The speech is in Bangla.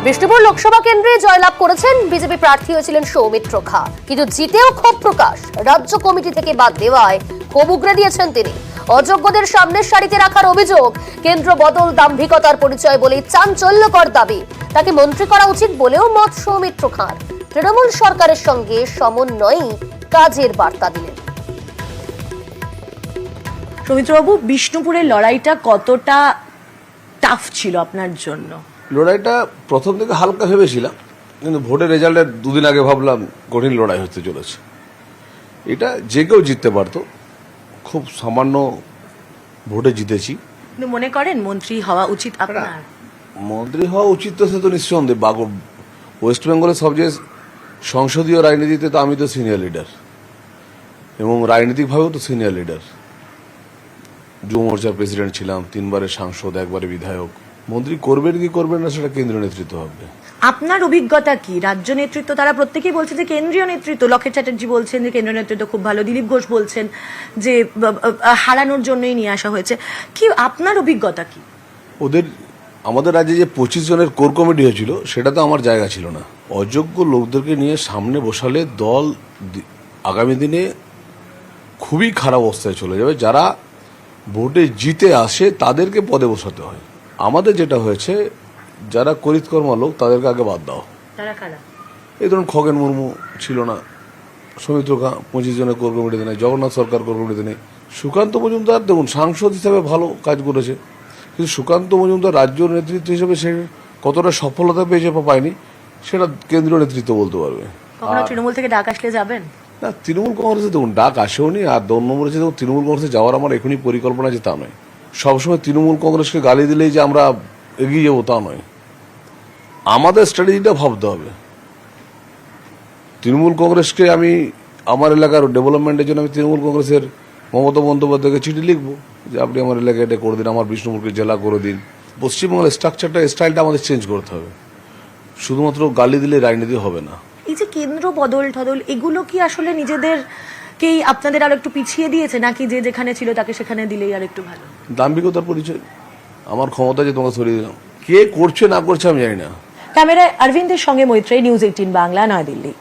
বিষ্ণুপুর লোকসভা কেন্দ্রে জয়লাভ করেছেন বিজেপি প্রার্থী হয়েছিলেন সৌমিত্র খা, কিন্তু জিতেও ক্ষোভ প্রকাশ। রাজ্য কমিটি থেকে বাদ দেওয়ায় ক্ষোভ উগরে দিয়েছেন তিনি। অযোগ্যদের সামনের সারিতে রাখার অভিযোগ, কেন্দ্র বদল দাম্ভিকতার পরিচয় বলেই চাঞ্চল্যকর দাবি। তাকে মন্ত্রী করা উচিত বলেও মত সৌমিত্র খাঁর। তৃণমূল সরকারের সঙ্গে সমন্বয়ই কাজের বার্তা দিলেন। সৌমিত্রবাবু, বিষ্ণুপুরের লড়াইটা কতটা টাফ ছিল আপনার জন্য? লড়াইটা প্রথম থেকে হালকা ভেবেছিলাম, কিন্তু ভোটের রেজাল্টের দুদিন আগে ভাবলাম কঠিন লড়াই হতে চলেছে। এটা যে কেউ জিততে পারতো, খুব সামান্য ভোটে জিতেছি। কিন্তু মনে করেন মন্ত্রী হওয়া উচিত আপনার? মন্ত্রী হওয়া উচিত তো সে তো নিঃসন্দেহে। ওয়েস্ট বেঙ্গলের সবচেয়ে সংসদীয় রাজনীতিতে তো আমি তো সিনিয়র লিডার, এবং রাজনৈতিকভাবেও তো সিনিয়র লিডার। যুব মোর্চার প্রেসিডেন্ট ছিলাম, 3 বারের সাংসদ, 1 বারে বিধায়ক। মন্ত্রী করবেন কি করবেন না সেটা কেন্দ্রীয় নেতৃত্ব হবে। আপনার অভিজ্ঞতা কি? রাজ্য নেতৃত্ব তারা প্রত্যেকেই বলছে যে কেন্দ্রীয় নেতৃত্ব, লকেট চ্যাটার্জি বলছেন যে কেন্দ্রীয় নেতৃত্ব খুব ভালো, দিলীপ ঘোষ বলছেন যে হারানোর জন্যই নিয়ে আসা হয়েছে। কি আপনার অভিজ্ঞতা কি? আমাদের রাজ্যে যে 25 জনের কোর কমিটি হয়েছিল, সেটা তো আমার জায়গা ছিল না। অযোগ্য লোকদেরকে নিয়ে সামনে বসালে দল আগামী দিনে খুবই খারাপ অবস্থায় চলে যাবে। যারা ভোটে জিতে আসে তাদেরকে পদে বসাতে হয়। আমাদের যেটা হয়েছে, যারা করিতকর্মা লোক তাদেরকে আগে বাদ দাও। এই ধরুন খগেন মুর্মু ছিল না, সৌমিত্র খা 25 জনের কোর কমিটিতে নেই, জগন্নাথ সরকার কোর কমিটিতে নেই। সুকান্ত মজুমদার দেখুন সাংসদ হিসাবে ভালো কাজ করেছে, কিন্তু সুকান্ত মজুমদার রাজ্য নেতৃত্ব হিসেবে সে কতটা সফলতা পেয়েছে বা পায়নি সেটা কেন্দ্রীয় নেতৃত্ব বলতে পারবে। তৃণমূল থেকে ডাক আসলে যাবেন না? তৃণমূল কংগ্রেসে দেখুন ডাক আসেওনি, আর 2 নম্বরে দেখুন তৃণমূল কংগ্রেসে যাওয়ার আমার এখনই পরিকল্পনা আছে তা নয়। সবসময় তৃণমূল কংগ্রেসকে গালি দিলেই যে আমরা এগিয়ে যাবো তা নয়। আমাদের স্ট্র্যাটেজিটা ভাবতে হবে। তৃণমূল কংগ্রেসকে আমি আমার এলাকার ডেভেলপমেন্টের জন্য আমি তৃণমূল কংগ্রেসের মমতা বন্দ্যোপাধ্যায়কে চিঠি লিখবো যে আপনি আমার এলাকায় এটা করে দিন, আমার বিষ্ণুপুরকে জেলা করে দিন। পশ্চিমবঙ্গের স্টাইলটা আমাদের চেঞ্জ করতে হবে। শুধুমাত্র গালি দিলে রাজনীতি হবে না। এই যে কেন্দ্র বদল টদল, এগুলো কি আসলে নিজেদেরকেই আপনাদের আরো একটু পিছিয়ে দিয়েছে, নাকি যে যেখানে ছিল তাকে সেখানে দিলেই আর একটু ভালো? দাম্ভিকতার পরিচয়। আমার ক্ষমতা যে তোমাকে সরিয়ে দিলাম, কে করছে না করছে আমি জানি না। ক্যামেরায় অরবিন্দের সঙ্গে মৈত্রেয়ী, নিউজ 18 বাংলা, নয়াদিল্লি।